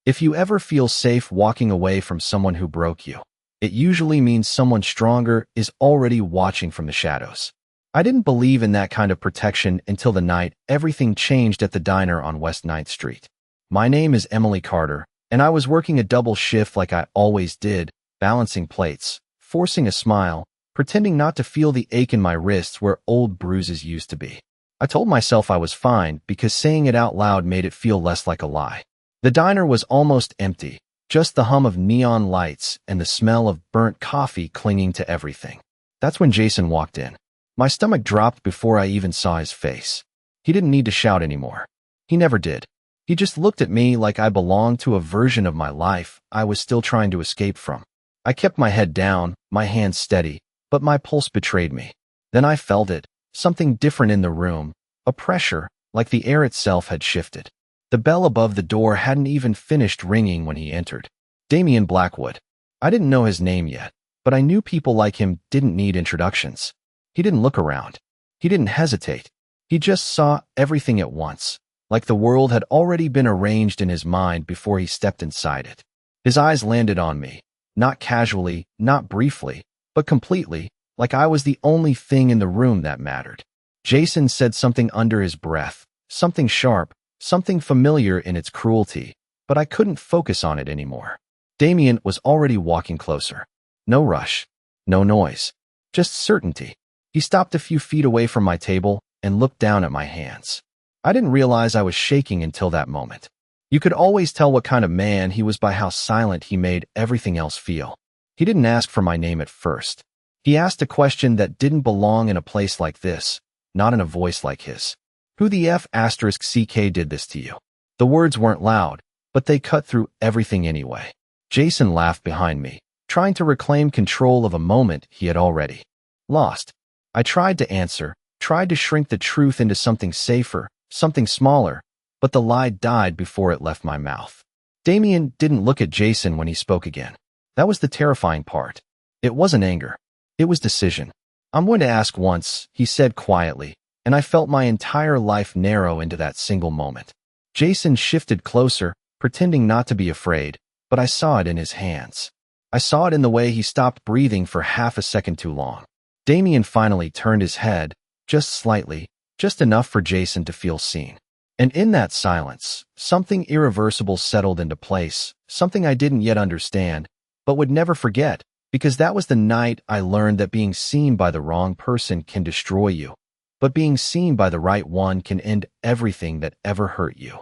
If you ever feel safe walking away from someone who broke you, it usually means someone stronger is already watching from the shadows. I didn't believe in that kind of protection until the night everything changed at the diner on West 9th Street. My name is Emily Carter, and I was working a double shift like I always did, balancing plates, forcing a smile, pretending not to feel the ache in my wrists where old bruises used to be. I told myself I was fine because saying it out loud made it feel less like a lie. The diner was almost empty, just the hum of neon lights and the smell of burnt coffee clinging to everything. That's when Jason walked in. My stomach dropped before I even saw his face. He didn't need to shout anymore. He never did. He just looked at me like I belonged to a version of my life I was still trying to escape from. I kept my head down, my hands steady, but my pulse betrayed me. Then I felt it, something different in the room, a pressure, like the air itself had shifted. The bell above the door hadn't even finished ringing when he entered. Damian Blackwood. I didn't know his name yet, but I knew people like him didn't need introductions. He didn't look around. He didn't hesitate. He just saw everything at once, like the world had already been arranged in his mind before he stepped inside it. His eyes landed on me, not casually, not briefly, but completely, like I was the only thing in the room that mattered. Jason said something under his breath, something sharp, something familiar in its cruelty, but I couldn't focus on it anymore. Damian was already walking closer. No rush, no noise, just certainty. He stopped a few feet away from my table and looked down at my hands. I didn't realize I was shaking until that moment. You could always tell what kind of man he was by how silent he made everything else feel. He didn't ask for my name at first. He asked a question that didn't belong in a place like this, not in a voice like his. Who the F***ck did this to you? The words weren't loud, but they cut through everything anyway. Jason laughed behind me, trying to reclaim control of a moment he had already lost. I tried to answer, tried to shrink the truth into something safer, something smaller, but the lie died before it left my mouth. Damian didn't look at Jason when he spoke again. That was the terrifying part. It wasn't anger. It was decision. I'm going to ask once, he said quietly, and I felt my entire life narrow into that single moment. Jason shifted closer, pretending not to be afraid, but I saw it in his hands. I saw it in the way he stopped breathing for half a second too long. Damian finally turned his head, just slightly, just enough for Jason to feel seen. And in that silence, something irreversible settled into place, something I didn't yet understand, but would never forget, because that was the night I learned that being seen by the wrong person can destroy you, but being seen by the right one can end everything that ever hurt you.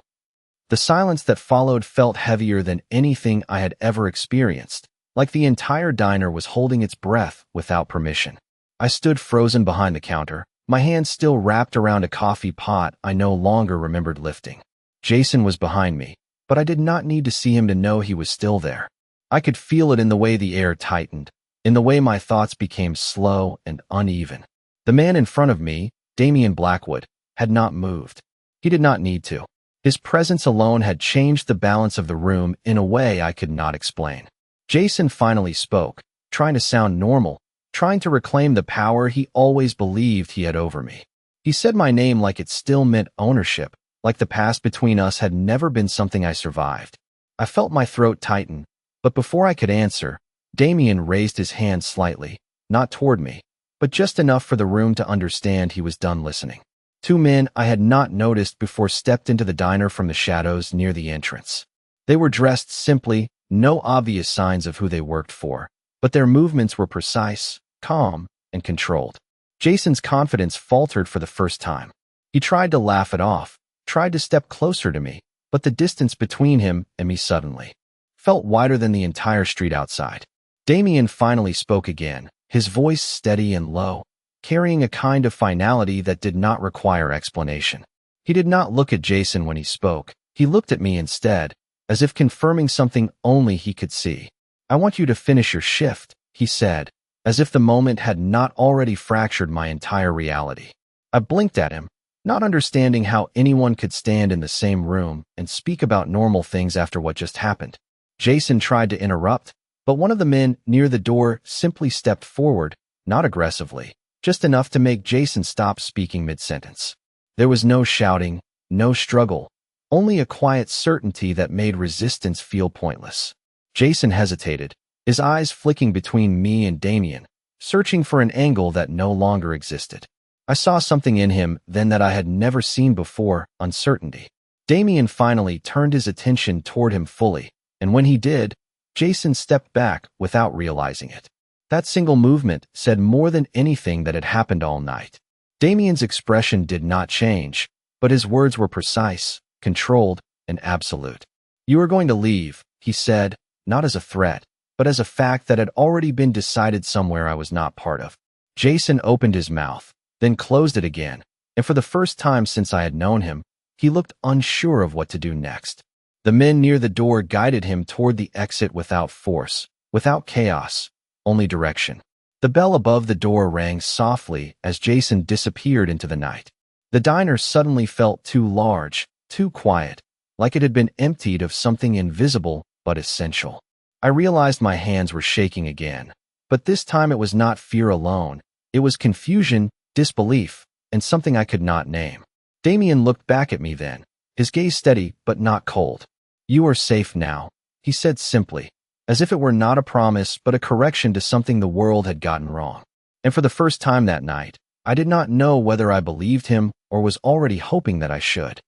The silence that followed felt heavier than anything I had ever experienced, like the entire diner was holding its breath without permission. I stood frozen behind the counter, my hands still wrapped around a coffee pot I no longer remembered lifting. Jason was behind me, but I did not need to see him to know he was still there. I could feel it in the way the air tightened, in the way my thoughts became slow and uneven. The man in front of me, Damian Blackwood, had not moved. He did not need to. His presence alone had changed the balance of the room in a way I could not explain. Jason finally spoke, trying to sound normal, trying to reclaim the power he always believed he had over me. He said my name like it still meant ownership, like the past between us had never been something I survived. I felt my throat tighten, but before I could answer, Damian raised his hand slightly, not toward me, but just enough for the room to understand he was done listening. Two men I had not noticed before stepped into the diner from the shadows near the entrance. They were dressed simply, no obvious signs of who they worked for, but their movements were precise, calm, and controlled. Jason's confidence faltered for the first time. He tried to laugh it off, tried to step closer to me, but the distance between him and me suddenly felt wider than the entire street outside. Damian finally spoke again, his voice steady and low, carrying a kind of finality that did not require explanation. He did not look at Jason when he spoke. He looked at me instead, as if confirming something only he could see. "I want you to finish your shift," he said, as if the moment had not already fractured my entire reality. I blinked at him, not understanding how anyone could stand in the same room and speak about normal things after what just happened. Jason tried to interrupt, but one of the men near the door simply stepped forward, not aggressively, just enough to make Jason stop speaking mid-sentence. There was no shouting, no struggle, only a quiet certainty that made resistance feel pointless. Jason hesitated, his eyes flicking between me and Damien, searching for an angle that no longer existed. I saw something in him then that I had never seen before: uncertainty. Damien finally turned his attention toward him fully, and when he did, Jason stepped back without realizing it. That single movement said more than anything that had happened all night. Damien's expression did not change, but his words were precise, controlled, and absolute. "You are going to leave," he said, not as a threat, but as a fact that had already been decided somewhere I was not part of. Jason opened his mouth, then closed it again, and for the first time since I had known him, he looked unsure of what to do next. The men near the door guided him toward the exit without force, without chaos, only direction. The bell above the door rang softly as Jason disappeared into the night. The diner suddenly felt too large, too quiet, like it had been emptied of something invisible but essential. I realized my hands were shaking again, but this time it was not fear alone. It was confusion, disbelief, and something I could not name. Damien looked back at me then, his gaze steady but not cold. "You are safe now," he said simply, as if it were not a promise but a correction to something the world had gotten wrong. And for the first time that night, I did not know whether I believed him or was already hoping that I should.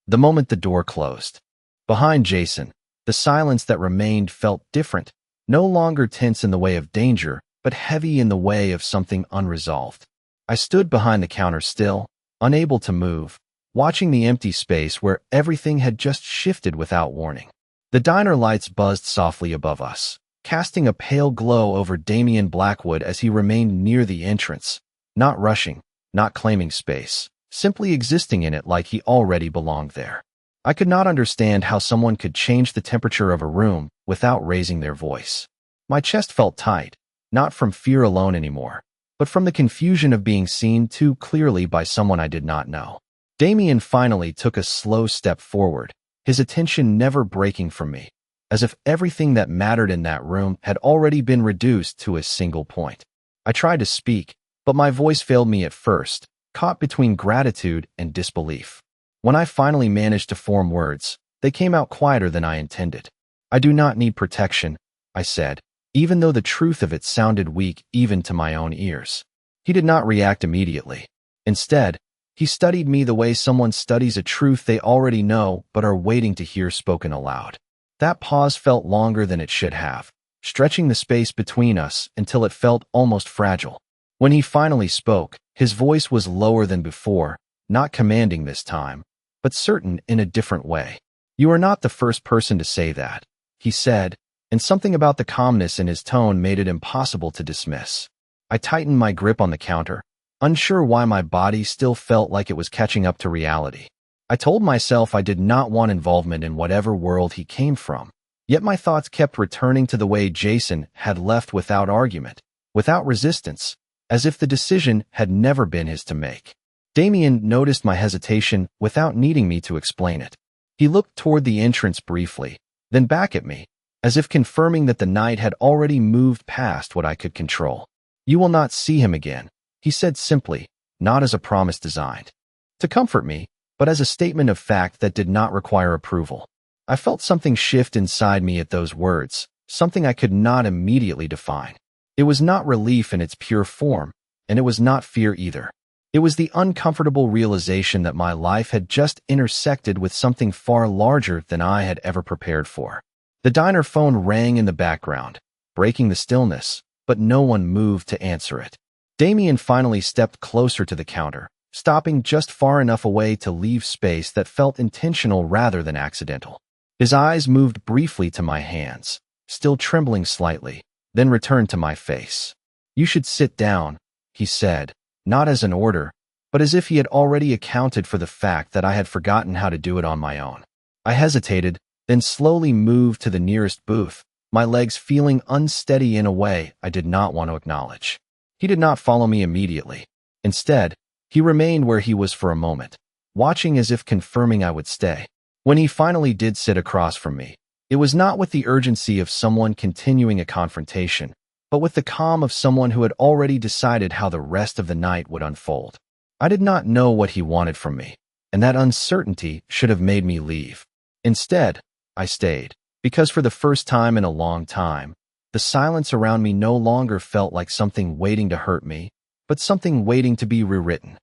The moment the door closed, behind Jason, the silence that remained felt different, no longer tense in the way of danger, but heavy in the way of something unresolved. I stood behind the counter still, unable to move, watching the empty space where everything had just shifted without warning. The diner lights buzzed softly above us, casting a pale glow over Damien Blackwood as he remained near the entrance, not rushing, not claiming space, simply existing in it like he already belonged there. I could not understand how someone could change the temperature of a room without raising their voice. My chest felt tight, not from fear alone anymore, but from the confusion of being seen too clearly by someone I did not know. Damien finally took a slow step forward, his attention never breaking from me, as if everything that mattered in that room had already been reduced to a single point. I tried to speak, but my voice failed me at first, caught between gratitude and disbelief. When I finally managed to form words, they came out quieter than I intended. "I do not need protection," I said, even though the truth of it sounded weak even to my own ears. He did not react immediately. Instead, he studied me the way someone studies a truth they already know but are waiting to hear spoken aloud. That pause felt longer than it should have, stretching the space between us until it felt almost fragile. When he finally spoke, his voice was lower than before, not commanding this time, but certain in a different way. "You are not the first person to say that," he said, and something about the calmness in his tone made it impossible to dismiss. I tightened my grip on the counter, unsure why my body still felt like it was catching up to reality. I told myself I did not want involvement in whatever world he came from, yet my thoughts kept returning to the way Jason had left without argument, without resistance, as if the decision had never been his to make. Damien noticed my hesitation without needing me to explain it. He looked toward the entrance briefly, then back at me, as if confirming that the night had already moved past what I could control. "You will not see him again," he said simply, not as a promise designed to comfort me, but as a statement of fact that did not require approval. I felt something shift inside me at those words, something I could not immediately define. It was not relief in its pure form, and it was not fear either. It was the uncomfortable realization that my life had just intersected with something far larger than I had ever prepared for. The diner phone rang in the background, breaking the stillness, but no one moved to answer it. Damien finally stepped closer to the counter, stopping just far enough away to leave space that felt intentional rather than accidental. His eyes moved briefly to my hands, still trembling slightly, then returned to my face. "You should sit down," he said, not as an order, but as if he had already accounted for the fact that I had forgotten how to do it on my own. I hesitated, then slowly moved to the nearest booth, my legs feeling unsteady in a way I did not want to acknowledge. He did not follow me immediately. Instead, he remained where he was for a moment, watching as if confirming I would stay. When he finally did sit across from me, it was not with the urgency of someone continuing a confrontation, but with the calm of someone who had already decided how the rest of the night would unfold. I did not know what he wanted from me, and that uncertainty should have made me leave. Instead, I stayed, because for the first time in a long time, the silence around me no longer felt like something waiting to hurt me, but something waiting to be rewritten.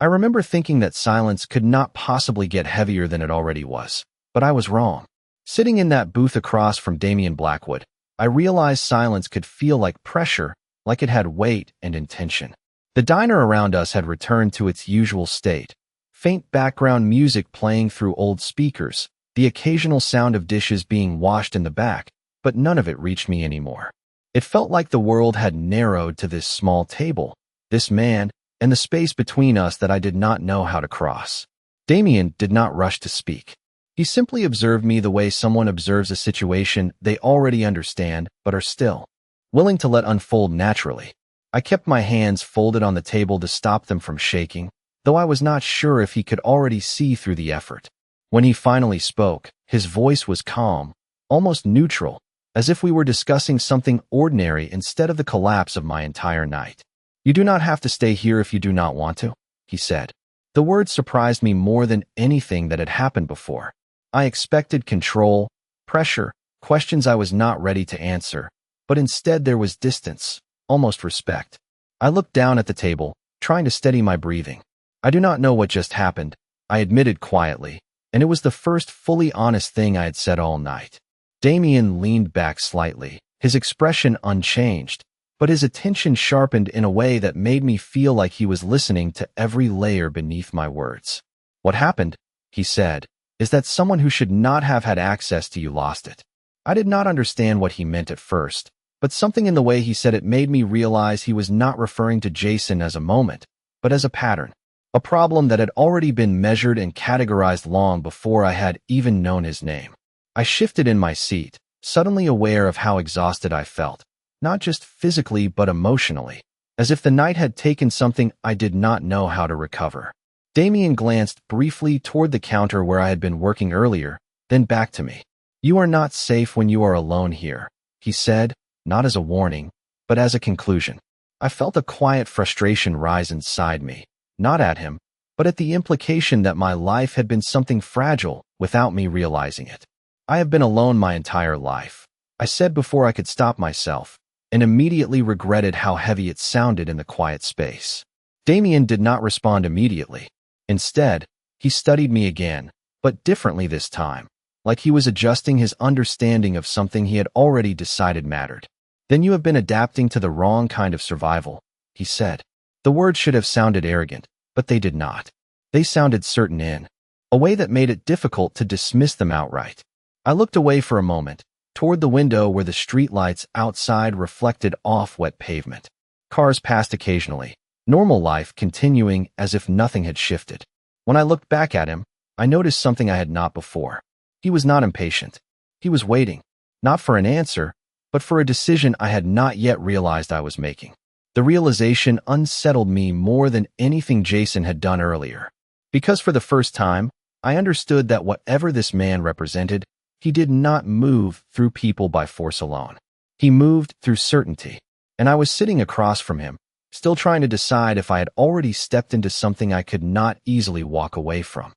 I remember thinking that silence could not possibly get heavier than it already was, but I was wrong. Sitting in that booth across from Damian Blackwood, I realized silence could feel like pressure, like it had weight and intention. The diner around us had returned to its usual state, faint background music playing through old speakers, the occasional sound of dishes being washed in the back, but none of it reached me anymore. It felt like the world had narrowed to this small table, this man, and the space between us that I did not know how to cross. Damian did not rush to speak. He simply observed me the way someone observes a situation they already understand but are still willing to let unfold naturally. I kept my hands folded on the table to stop them from shaking, though I was not sure if he could already see through the effort. When he finally spoke, his voice was calm, almost neutral, as if we were discussing something ordinary instead of the collapse of my entire night. "You do not have to stay here if you do not want to," he said. The words surprised me more than anything that had happened before. I expected control, pressure, questions I was not ready to answer, but instead there was distance, almost respect. I looked down at the table, trying to steady my breathing. "I do not know what just happened," I admitted quietly, and it was the first fully honest thing I had said all night. Damian leaned back slightly, his expression unchanged, but his attention sharpened in a way that made me feel like he was listening to every layer beneath my words. "What happened," he said, "is that someone who should not have had access to you lost it." I did not understand what he meant at first, but something in the way he said it made me realize he was not referring to Jason as a moment, but as a pattern, a problem that had already been measured and categorized long before I had even known his name. I shifted in my seat, suddenly aware of how exhausted I felt, not just physically but emotionally, as if the night had taken something I did not know how to recover. Damian glanced briefly toward the counter where I had been working earlier, then back to me. "You are not safe when you are alone here," he said, not as a warning, but as a conclusion. I felt a quiet frustration rise inside me, not at him, but at the implication that my life had been something fragile without me realizing it. "I have been alone my entire life," I said before I could stop myself, and immediately regretted how heavy it sounded in the quiet space. Damian did not respond immediately. Instead, he studied me again, but differently this time, like he was adjusting his understanding of something he had already decided mattered. "Then you have been adapting to the wrong kind of survival," he said. The words should have sounded arrogant, but they did not. They sounded certain in a way that made it difficult to dismiss them outright. I looked away for a moment, toward the window where the streetlights outside reflected off wet pavement. Cars passed occasionally, normal life continuing as if nothing had shifted. When I looked back at him, I noticed something I had not before. He was not impatient. He was waiting, not for an answer, but for a decision I had not yet realized I was making. The realization unsettled me more than anything Jason had done earlier, because for the first time, I understood that whatever this man represented, he did not move through people by force alone. He moved through certainty, and I was sitting across from him, still trying to decide if I had already stepped into something I could not easily walk away from.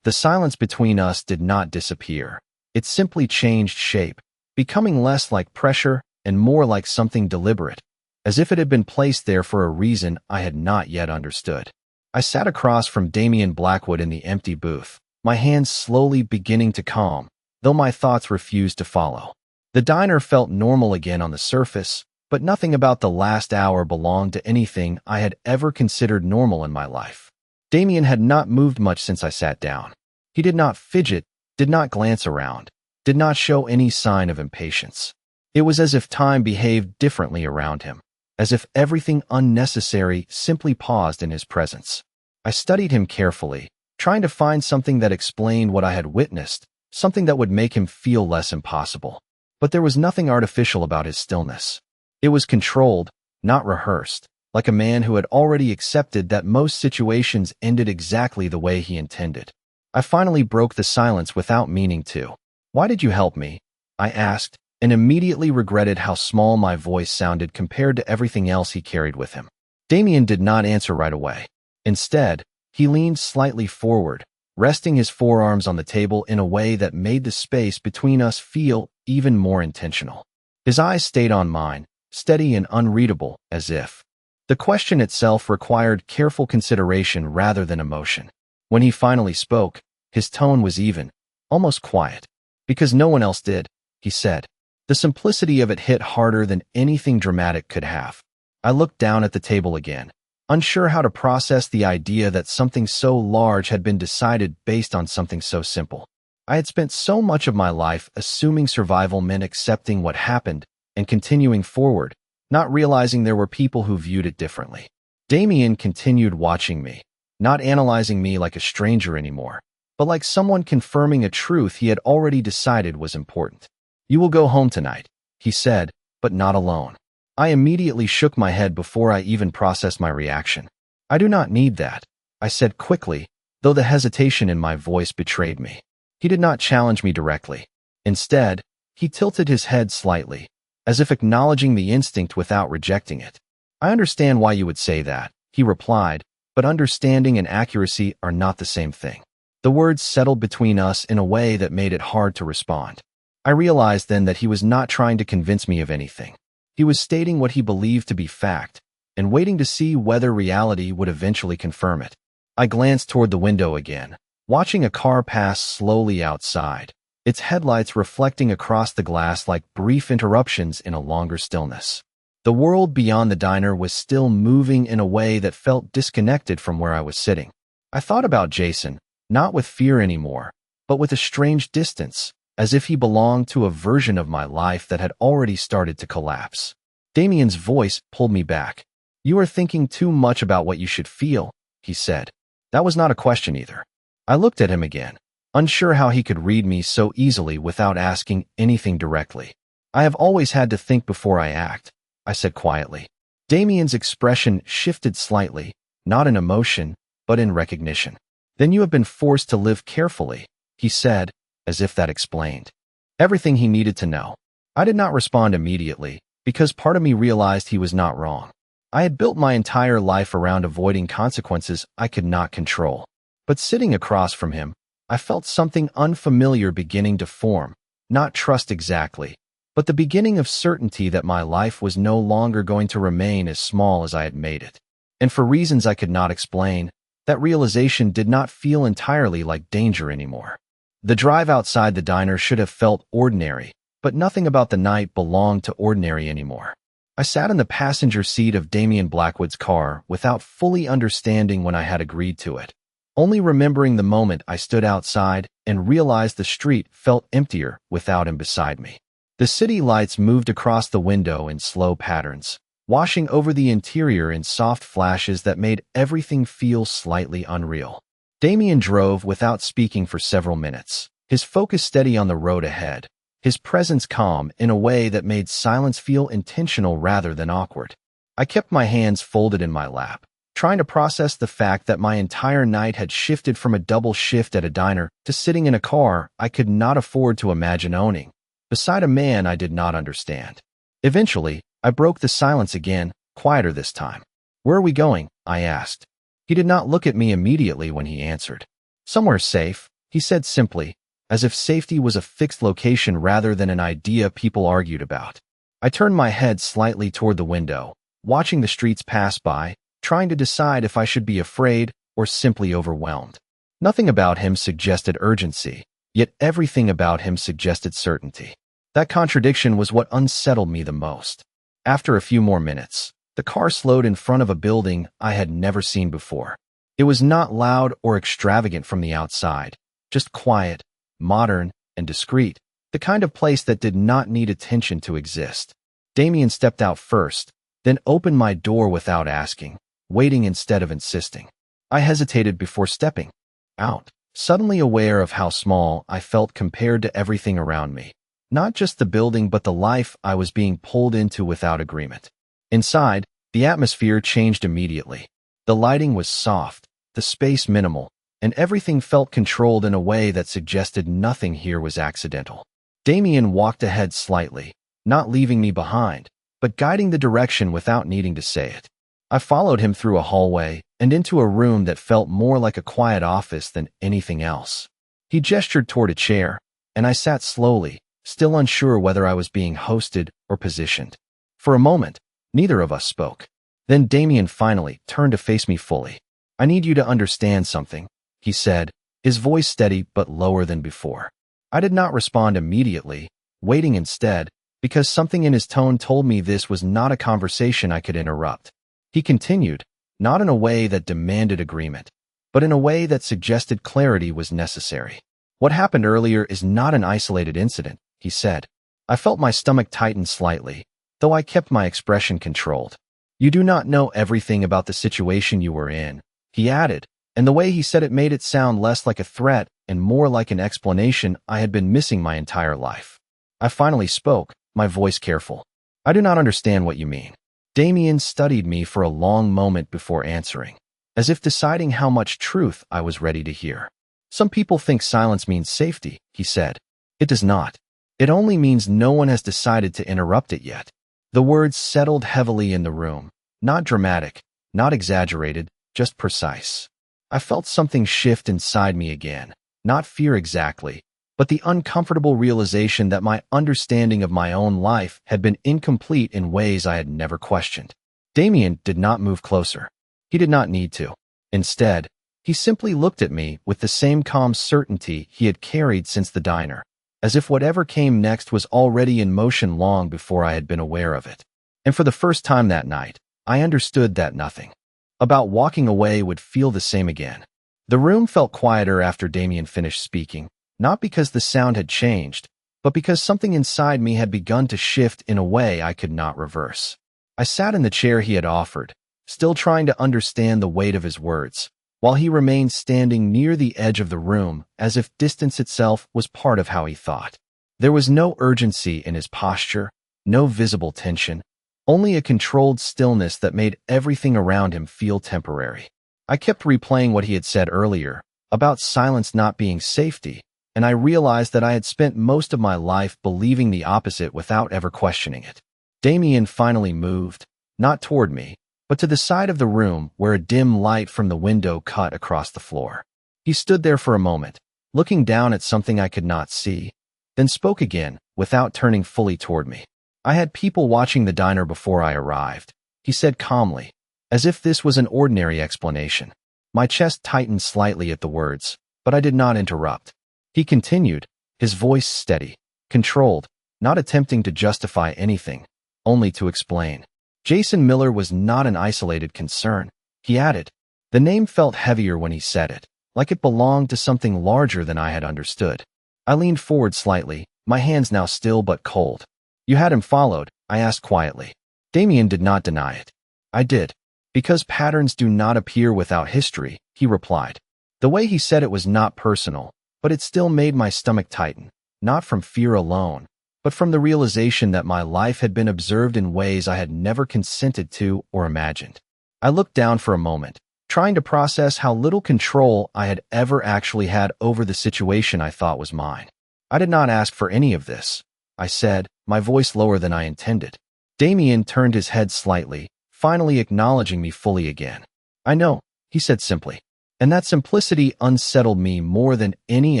The silence between us did not disappear. It simply changed shape, becoming less like pressure and more like something deliberate, as if it had been placed there for a reason I had not yet understood. I sat across from Damian Blackwood in the empty booth, my hands slowly beginning to calm, though my thoughts refused to follow. The diner felt normal again on the surface, but nothing about the last hour belonged to anything I had ever considered normal in my life. Damian had not moved much since I sat down. He did not fidget, did not glance around, did not show any sign of impatience. It was as if time behaved differently around him, as if everything unnecessary simply paused in his presence. I studied him carefully, trying to find something that explained what I had witnessed, something that would make him feel less impossible. But there was nothing artificial about his stillness. It was controlled, not rehearsed, like a man who had already accepted that most situations ended exactly the way he intended. I finally broke the silence without meaning to. "Why did you help me?" I asked, and immediately regretted how small my voice sounded compared to everything else he carried with him. Damian did not answer right away. Instead, he leaned slightly forward, resting his forearms on the table in a way that made the space between us feel even more intentional. His eyes stayed on mine, steady and unreadable, as if the question itself required careful consideration rather than emotion. When he finally spoke, his tone was even, almost quiet. "Because no one else did," he said. The simplicity of it hit harder than anything dramatic could have. I looked down at the table again, unsure how to process the idea that something so large had been decided based on something so simple. I had spent so much of my life assuming survival meant accepting what happened and continuing forward, not realizing there were people who viewed it differently. Damien continued watching me, not analyzing me like a stranger anymore, but like someone confirming a truth he had already decided was important. "You will go home tonight," he said, "but not alone." I immediately shook my head before I even processed my reaction. "I do not need that," I said quickly, though the hesitation in my voice betrayed me. He did not challenge me directly. Instead, he tilted his head slightly, as if acknowledging the instinct without rejecting it. "I understand why you would say that," he replied, "but understanding and accuracy are not the same thing." The words settled between us in a way that made it hard to respond. I realized then that he was not trying to convince me of anything. He was stating what he believed to be fact, and waiting to see whether reality would eventually confirm it. I glanced toward the window again, watching a car pass slowly outside, its headlights reflecting across the glass like brief interruptions in a longer stillness. The world beyond the diner was still moving in a way that felt disconnected from where I was sitting. I thought about Jason, not with fear anymore, but with a strange distance, as if he belonged to a version of my life that had already started to collapse. Damien's voice pulled me back. "You are thinking too much about what you should feel," he said. That was not a question either. I looked at him again, unsure how he could read me so easily without asking anything directly. "I have always had to think before I act," I said quietly. Damien's expression shifted slightly, not in emotion, but in recognition. "Then you have been forced to live carefully," he said, as if that explained everything he needed to know. I did not respond immediately, because part of me realized he was not wrong. I had built my entire life around avoiding consequences I could not control. But sitting across from him, I felt something unfamiliar beginning to form, not trust exactly, but the beginning of certainty that my life was no longer going to remain as small as I had made it. And for reasons I could not explain, that realization did not feel entirely like danger anymore. The drive outside the diner should have felt ordinary, but nothing about the night belonged to ordinary anymore. I sat in the passenger seat of Damien Blackwood's car without fully understanding when I had agreed to it, only remembering the moment I stood outside and realized the street felt emptier without him beside me. The city lights moved across the window in slow patterns, washing over the interior in soft flashes that made everything feel slightly unreal. Damien drove without speaking for several minutes, his focus steady on the road ahead, his presence calm in a way that made silence feel intentional rather than awkward. I kept my hands folded in my lap, trying to process the fact that my entire night had shifted from a double shift at a diner to sitting in a car I could not afford to imagine owning, beside a man I did not understand. Eventually, I broke the silence again, quieter this time. "Where are we going?" I asked. He did not look at me immediately when he answered. "Somewhere safe," he said simply, as if safety was a fixed location rather than an idea people argued about. I turned my head slightly toward the window, watching the streets pass by, trying to decide if I should be afraid or simply overwhelmed. Nothing about him suggested urgency, yet everything about him suggested certainty. That contradiction was what unsettled me the most. After a few more minutes, the car slowed in front of a building I had never seen before. It was not loud or extravagant from the outside, just quiet, modern, and discreet, the kind of place that did not need attention to exist. Damien stepped out first, then opened my door without asking, waiting instead of insisting. I hesitated before stepping out, suddenly aware of how small I felt compared to everything around me. Not just the building but the life I was being pulled into without agreement. Inside, the atmosphere changed immediately. The lighting was soft, the space minimal, and everything felt controlled in a way that suggested nothing here was accidental. Damien walked ahead slightly, not leaving me behind, but guiding the direction without needing to say it. I followed him through a hallway, and into a room that felt more like a quiet office than anything else. He gestured toward a chair, and I sat slowly, still unsure whether I was being hosted or positioned. For a moment, neither of us spoke. Then Damien finally turned to face me fully. "I need you to understand something," he said, his voice steady but lower than before. I did not respond immediately, waiting instead, because something in his tone told me this was not a conversation I could interrupt. He continued, not in a way that demanded agreement, but in a way that suggested clarity was necessary. "What happened earlier is not an isolated incident," he said. I felt my stomach tighten slightly, though I kept my expression controlled. "You do not know everything about the situation you were in," he added, and the way he said it made it sound less like a threat and more like an explanation I had been missing my entire life. I finally spoke, my voice careful. "I do not understand what you mean." Damien studied me for a long moment before answering, as if deciding how much truth I was ready to hear. "Some people think silence means safety," he said. "It does not. It only means no one has decided to interrupt it yet." The words settled heavily in the room, not dramatic, not exaggerated, just precise. I felt something shift inside me again, not fear exactly, but the uncomfortable realization that my understanding of my own life had been incomplete in ways I had never questioned. Damien did not move closer. He did not need to. Instead, he simply looked at me with the same calm certainty he had carried since the diner, as if whatever came next was already in motion long before I had been aware of it. And for the first time that night, I understood that nothing about walking away would feel the same again. The room felt quieter after Damien finished speaking, not because the sound had changed, but because something inside me had begun to shift in a way I could not reverse. I sat in the chair he had offered, still trying to understand the weight of his words, while he remained standing near the edge of the room as if distance itself was part of how he thought. There was no urgency in his posture, no visible tension, only a controlled stillness that made everything around him feel temporary. I kept replaying what he had said earlier, about silence not being safety, and I realized that I had spent most of my life believing the opposite without ever questioning it. Damien finally moved, not toward me, but to the side of the room where a dim light from the window cut across the floor. He stood there for a moment, looking down at something I could not see, then spoke again, without turning fully toward me. "I had people watching the diner before I arrived," he said calmly, as if this was an ordinary explanation. My chest tightened slightly at the words, but I did not interrupt. He continued, his voice steady, controlled, not attempting to justify anything, only to explain. "Jason Miller was not an isolated concern," he added. The name felt heavier when he said it, like it belonged to something larger than I had understood. I leaned forward slightly, my hands now still but cold. "You had him followed?" I asked quietly. Damien did not deny it. "I did. Because patterns do not appear without history," he replied. The way he said it was not personal, but it still made my stomach tighten, not from fear alone, but from the realization that my life had been observed in ways I had never consented to or imagined. I looked down for a moment, trying to process how little control I had ever actually had over the situation I thought was mine. "I did not ask for any of this," I said, my voice lower than I intended. Damien turned his head slightly, finally acknowledging me fully again. "I know," he said simply, and that simplicity unsettled me more than any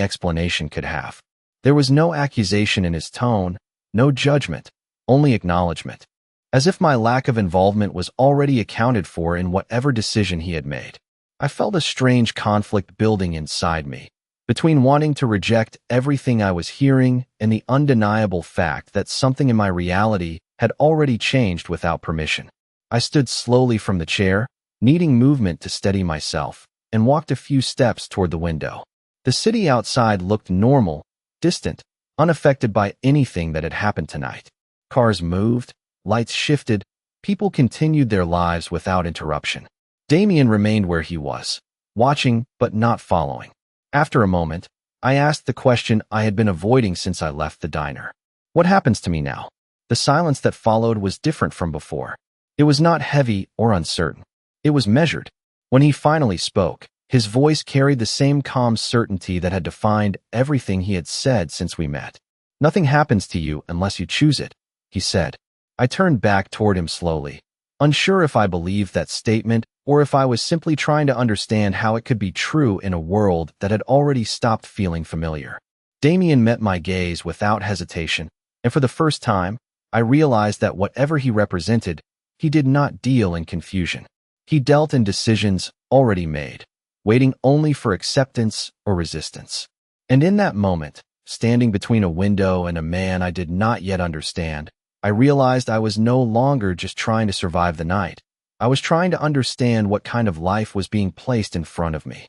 explanation could have. There was no accusation in his tone, no judgment, only acknowledgement, as if my lack of involvement was already accounted for in whatever decision he had made. I felt a strange conflict building inside me, between wanting to reject everything I was hearing and the undeniable fact that something in my reality had already changed without permission. I stood slowly from the chair, needing movement to steady myself, and walked a few steps toward the window. The city outside looked normal, distant, unaffected by anything that had happened tonight. Cars moved, lights shifted, people continued their lives without interruption. Damien remained where he was, watching but not following. After a moment, I asked the question I had been avoiding since I left the diner. "What happens to me now?" The silence that followed was different from before. It was not heavy or uncertain. It was measured. When he finally spoke, his voice carried the same calm certainty that had defined everything he had said since we met. "Nothing happens to you unless you choose it," he said. I turned back toward him slowly, unsure if I believed that statement or if I was simply trying to understand how it could be true in a world that had already stopped feeling familiar. Damien met my gaze without hesitation, and for the first time, I realized that whatever he represented, he did not deal in confusion. He dealt in decisions already made, waiting only for acceptance or resistance. And in that moment, standing between a window and a man I did not yet understand, I realized I was no longer just trying to survive the night. I was trying to understand what kind of life was being placed in front of me.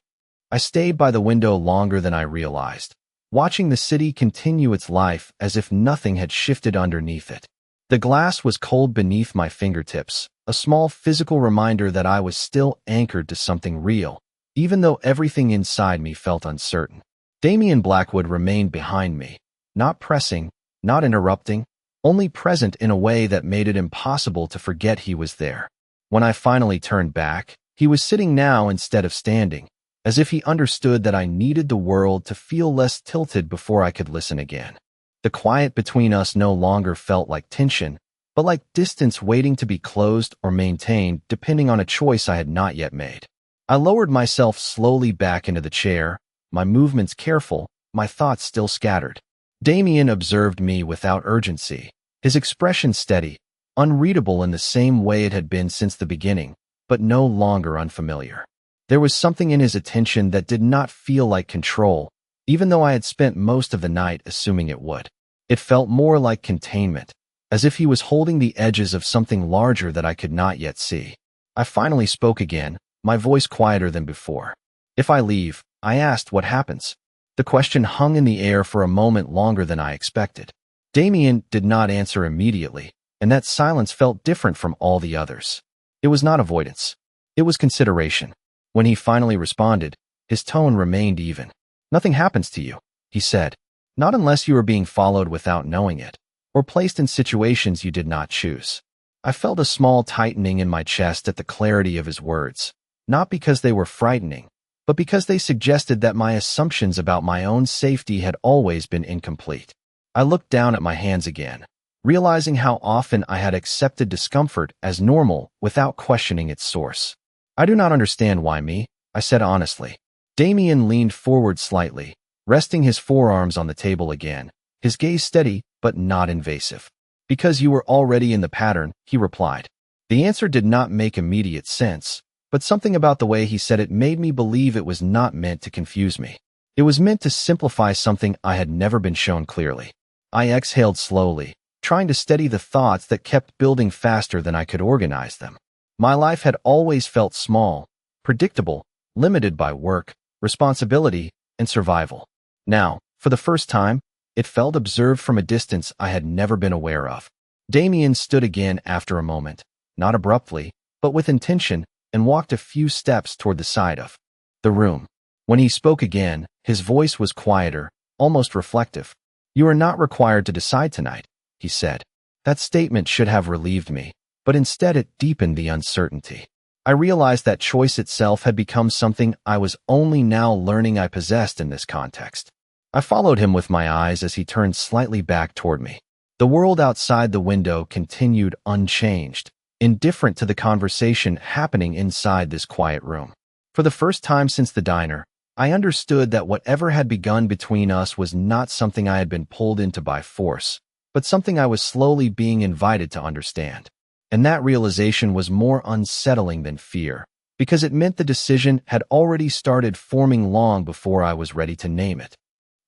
I stayed by the window longer than I realized, watching the city continue its life as if nothing had shifted underneath it. The glass was cold beneath my fingertips, a small physical reminder that I was still anchored to something real, even though everything inside me felt uncertain. Damien Blackwood remained behind me, not pressing, not interrupting, only present in a way that made it impossible to forget he was there. When I finally turned back, he was sitting now instead of standing, as if he understood that I needed the world to feel less tilted before I could listen again. The quiet between us no longer felt like tension, but like distance waiting to be closed or maintained depending on a choice I had not yet made. I lowered myself slowly back into the chair, my movements careful, my thoughts still scattered. Damien observed me without urgency, his expression steady, unreadable in the same way it had been since the beginning, but no longer unfamiliar. There was something in his attention that did not feel like control, even though I had spent most of the night assuming it would. It felt more like containment, as if he was holding the edges of something larger that I could not yet see. I finally spoke again, my voice quieter than before. If I leave, I asked, what happens? The question hung in the air for a moment longer than I expected. Damien did not answer immediately, and that silence felt different from all the others. It was not avoidance. It was consideration. When he finally responded, his tone remained even. Nothing happens to you, he said. Not unless you are being followed without knowing it, or placed in situations you did not choose. I felt a small tightening in my chest at the clarity of his words, not because they were frightening, but because they suggested that my assumptions about my own safety had always been incomplete. I looked down at my hands again, realizing how often I had accepted discomfort as normal without questioning its source. I do not understand why me, I said honestly. Damien leaned forward slightly, resting his forearms on the table again, his gaze steady but not invasive. Because you were already in the pattern, he replied. The answer did not make immediate sense, but something about the way he said it made me believe it was not meant to confuse me. It was meant to simplify something I had never been shown clearly. I exhaled slowly, trying to steady the thoughts that kept building faster than I could organize them. My life had always felt small, predictable, limited by work, responsibility, and survival. Now, for the first time, it felt observed from a distance I had never been aware of. Damien stood again after a moment, not abruptly, but with intention, and walked a few steps toward the side of the room. When he spoke again, his voice was quieter, almost reflective. You are not required to decide tonight, he said. That statement should have relieved me, but instead it deepened the uncertainty. I realized that choice itself had become something I was only now learning I possessed in this context. I followed him with my eyes as he turned slightly back toward me. The world outside the window continued unchanged, indifferent to the conversation happening inside this quiet room. For the first time since the diner, I understood that whatever had begun between us was not something I had been pulled into by force, but something I was slowly being invited to understand. And that realization was more unsettling than fear, because it meant the decision had already started forming long before I was ready to name it.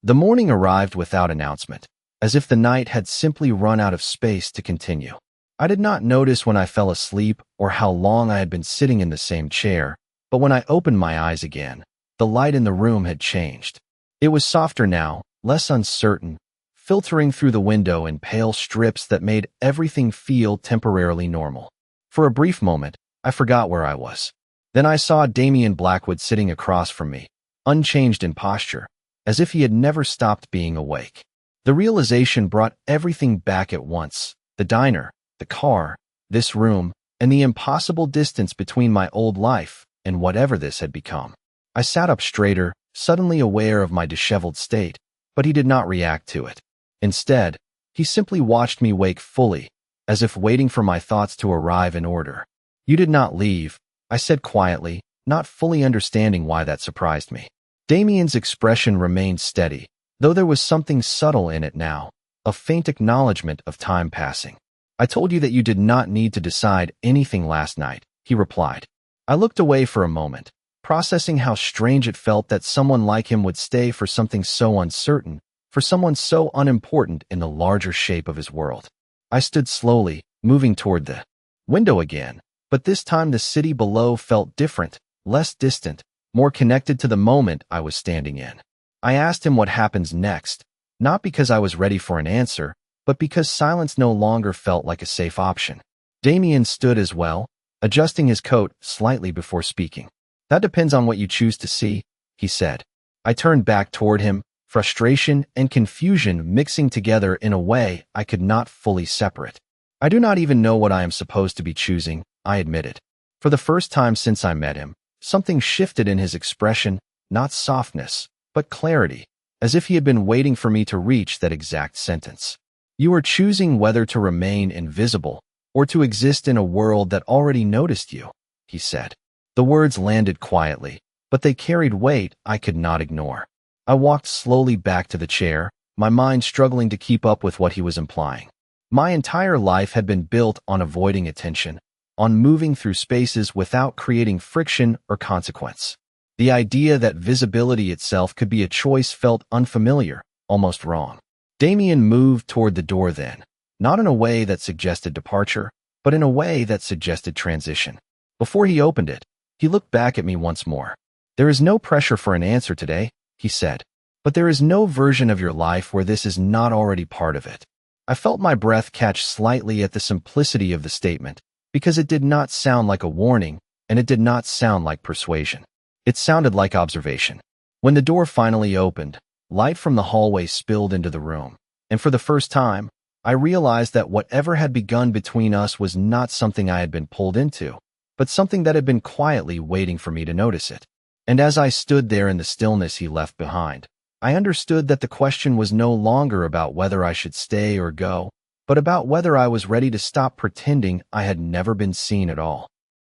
The morning arrived without announcement, as if the night had simply run out of space to continue. I did not notice when I fell asleep or how long I had been sitting in the same chair, but when I opened my eyes again, the light in the room had changed. It was softer now, less uncertain, filtering through the window in pale strips that made everything feel temporarily normal. For a brief moment, I forgot where I was. Then I saw Damien Blackwood sitting across from me, unchanged in posture, as if he had never stopped being awake. The realization brought everything back at once: the diner, the car, this room, and the impossible distance between my old life and whatever this had become. I sat up straighter, suddenly aware of my disheveled state, but he did not react to it. Instead, he simply watched me wake fully, as if waiting for my thoughts to arrive in order. You did not leave, I said quietly, not fully understanding why that surprised me. Damien's expression remained steady, though there was something subtle in it now, a faint acknowledgement of time passing. I told you that you did not need to decide anything last night, he replied. I looked away for a moment, processing how strange it felt that someone like him would stay for something so uncertain, for someone so unimportant in the larger shape of his world. I stood slowly, moving toward the window again, but this time the city below felt different, less distant, more connected to the moment I was standing in. I asked him what happens next, not because I was ready for an answer, but because silence no longer felt like a safe option. Damien stood as well, adjusting his coat slightly before speaking. That depends on what you choose to see, he said. I turned back toward him, frustration and confusion mixing together in a way I could not fully separate. I do not even know what I am supposed to be choosing, I admitted. For the first time since I met him, something shifted in his expression, not softness, but clarity, as if he had been waiting for me to reach that exact sentence. You are choosing whether to remain invisible or to exist in a world that already noticed you, he said. The words landed quietly, but they carried weight I could not ignore. I walked slowly back to the chair, my mind struggling to keep up with what he was implying. My entire life had been built on avoiding attention, on moving through spaces without creating friction or consequence. The idea that visibility itself could be a choice felt unfamiliar, almost wrong. Damien moved toward the door then, not in a way that suggested departure, but in a way that suggested transition. Before he opened it, he looked back at me once more. There is no pressure for an answer today, he said, but there is no version of your life where this is not already part of it. I felt my breath catch slightly at the simplicity of the statement, because it did not sound like a warning, and it did not sound like persuasion. It sounded like observation. When the door finally opened, light from the hallway spilled into the room, and for the first time, I realized that whatever had begun between us was not something I had been pulled into, but something that had been quietly waiting for me to notice it. And as I stood there in the stillness he left behind, I understood that the question was no longer about whether I should stay or go, but about whether I was ready to stop pretending I had never been seen at all.